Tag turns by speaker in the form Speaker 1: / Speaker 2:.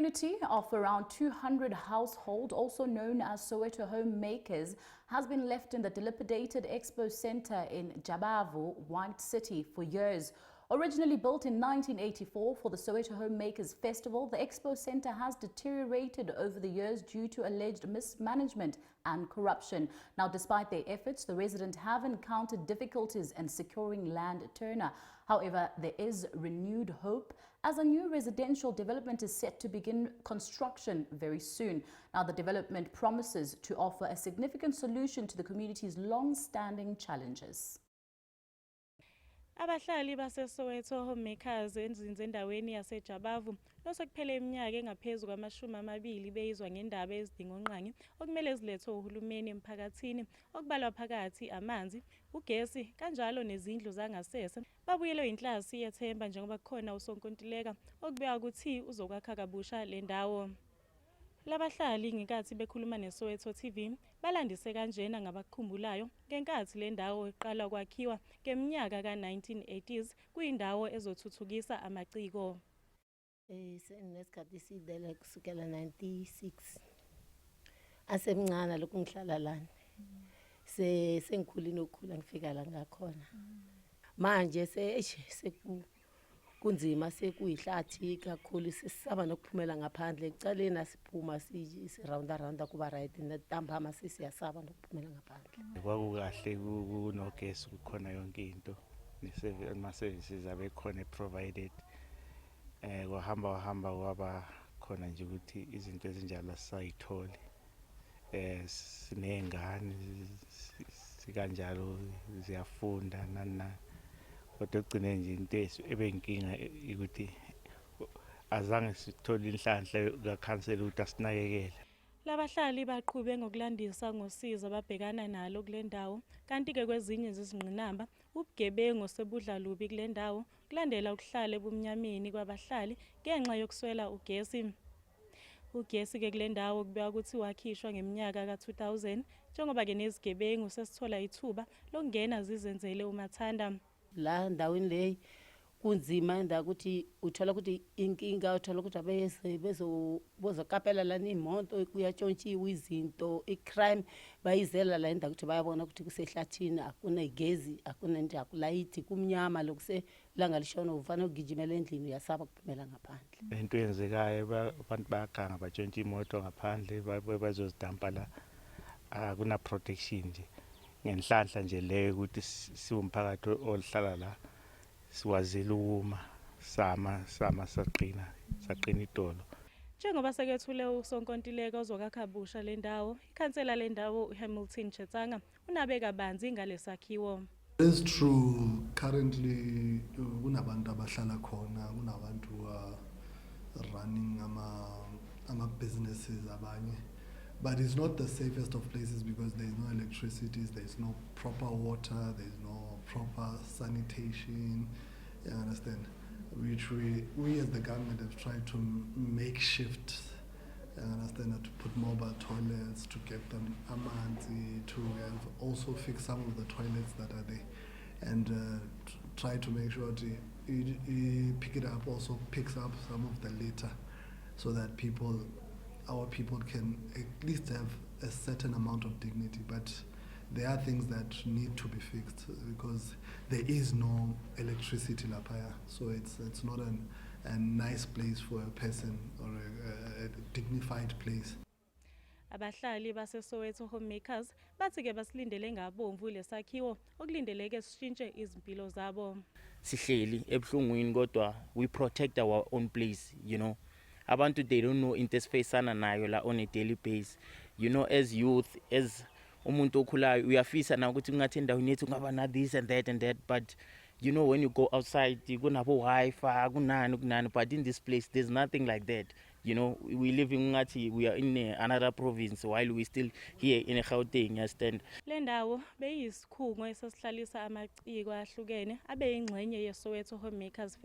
Speaker 1: community of around 200 households, also known as Soweto homemakers, has been left in the dilapidated Expo Center in Jabavu, White City, for years. Originally built in 1984 for the Soweto Homemakers Festival, the Expo Center has deteriorated over the years due to alleged mismanagement and corruption. Now, despite their efforts, the residents have encountered difficulties in securing land turner. However, there is renewed hope as a new residential development is set to begin construction very soon. Now, the development promises to offer a significant solution to the community's long-standing challenges.
Speaker 2: Abahlali baseSoweto homemakers enzinze endaweni yaseJabavu nosekuphele iminyaka engaphezu kwama-20 beyizwa ngendaba ezidingonqangi okumele zilethwe uhulumeni emphakathini okubalwa phakathi amanzi, ugesi kanjalo nezindlu zangasese. Babuyelwe inhlasi yethemba njengoba kukhona usonkontileka okubeka ukuthi uzokwakha kabusha le ndawo. Labahlali ngenkathi bekhuluma neSoweto TV balandise kanjena ngabakukhumbulayo ngenkathi le ndawo iqala ukwakhiwa ngeminyaka ka-1980s kuyindawo ezothuthukisa amaciko.
Speaker 3: Senesikhathi eside kusukela 96 asemncane lokhu ngihlala lana sengikhulile ukukhula ngifika la ngakhona manje kunzima sekuyihlathi kakhulu sisaba nokuphumela ngaphandle ecaleni asiphuma sirounda kuba right netambama siyasaba nokuphumela ngaphandle.
Speaker 4: Kwakukahle kunogesi kukhona yonke into ama-services abekhona provided. Wahamba kwaba khona nje ukuthi izinto ezinjalo asayitholi. Sinengane sikanjalo ziyafunda nana. Kodwa ugcine nje into ebenkinga ukuthi azange sithole inhlanhla kakhansela ukuthi asinakekele.
Speaker 2: Labahlali baqhube ngokulandisa ngosizo ababhekana nalo kule ndawo, kanti-ke kwezinye zezingqinamba ubugebengu sebudlalubi kule ndawo kulandela ukuhlala ebumnyameni kwabahlali ngenxa yokuswela ugesi. Ugesi-ke kule ndawo kubeka ukuthi wakhishwa ngeminyaka ka-2000 njengoba-ke nezigebengu sesithola ithuba lokungena zizenzele umathanda.
Speaker 3: La ndaweni le kunzima ukuthi uthola ukuthi inkinga uthola ukuthi bezokapela lana imoto kuyatshontshiwe izinto icrime bayizela la indawo ukuthi bayabona ukuthi kusehlathini akunegezi akunento akulayithi kumnyama lokuselanga lishona uvana ukugijimela endlini uyasaba kuphumela ngaphandle.
Speaker 4: Into yenzekayo abantu bayaganga batshontsha imoto ngaphandle bazozidampa la akuna protection nje. Ngenhlanhla nje leyo ukuthi siwumphakathi olihlala la siwazile ukuma sama saqina idolo.
Speaker 2: Njengoba sekethule usonkontileka ozokakha busha le ndawo, ikhansela le ndawo uHamilton Chetsanga unabe kabanzi ngalesakhiwo.
Speaker 5: It's true, currently kunabantu abahlala khona, kunabantu running ama businesses abanye. But it's not the safest of places because there is no electricity, there is no proper water, there is no proper sanitation, you understand? Which we as the government have tried to make shift, you understand, to put mobile toilets, to get them amanzi, to have also fix some of the toilets that are there, and try to make sure pick it up, also picks up some of the litter so that our people can at least have a certain amount of dignity, but there are things that need to be fixed because there is no electricity lapaya, so it's not a nice place for a person or a dignified place.
Speaker 2: Abahlali baseSoweto homemakers bathi-ke basilindele ngabomvu lesakhiwo okulindeleke sishintshe izimpilo zabo.
Speaker 6: Sihleli ebuhlungwini kodwa we protect our own place, you know. Abantu they don't know into esifacana nayo la on a daily basis, you know, as youth, as umuntu okhulayo uyafisa na ukuthi kungathi endaweni yethu ngaba na this and that, but you know when you go outside kunabo Wi-Fi kunani, but in this place there's nothing like that. You know, we living ngathi we are in another province while we still here in Gauteng, understand.
Speaker 2: Le ndawo beyisikhungo esasihlalisa amaciko ahlukene abeyingxenye yeSoweto homemakers